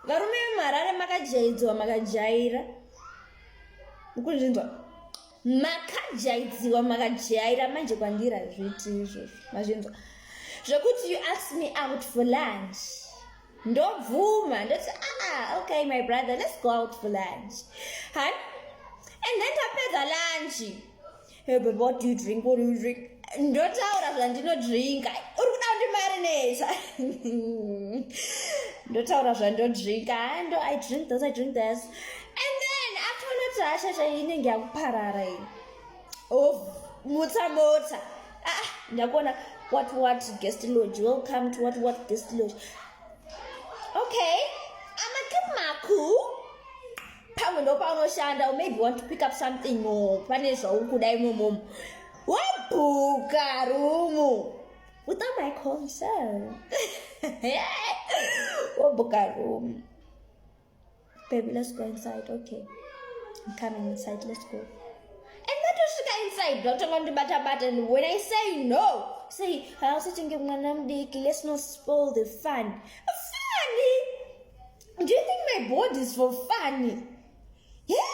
Varume vemuHarare makajaidzwa makajaira. Mukuzvinzwa? Makajaidzwa makajaira manje kwandiri hazviiti izvozvo. Mazvinzwa? Zvekuti you ask me out for lunch. Ndobvuma. Ndoti okay my brother, let's go out for lunch. Huh? And then tapedza lunch. Hey but what do you drink? What do you drink? Ndotaura zvandinodrinka. Uri kuda kundimarinesa. Ndotaura zvandodrinka. I drink this, I drink this. And then after unoti hashasha inenge yakuparara iyi. Oh, mota. Ndakuona what guest lodge. Welcome to what guest lodge. Okay, I'm a keep my cool. Pamwe ndo paunoshanda, or maybe want to pick up something more. Pane zvaukuda imomo. Wabhuka rumu without my consent. Wabhuka rumu. Baby, let's go inside. Okay, I'm coming inside. Let's go. And then tosvika inside, ndotanga kundibata-bata, and when I say no, say usachinge mwana mudiki, let's not spoil the fun. Funny? Do you think my body is for funny? Yeah?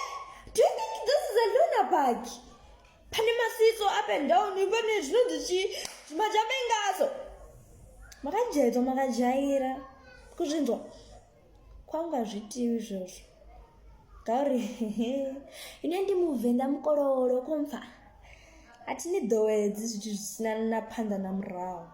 Do you think this is a Luna park? Pane masiso up and down, pane zvinonzi chimachabengaso. Makajaidzwa makajaira. Kuzvinzwa? Kwanga zvitivi izvozvo. Gauri, ndimuvhe ndamukororo komfa. Hatini dhowedzi zviti zvisina napanda namurawo.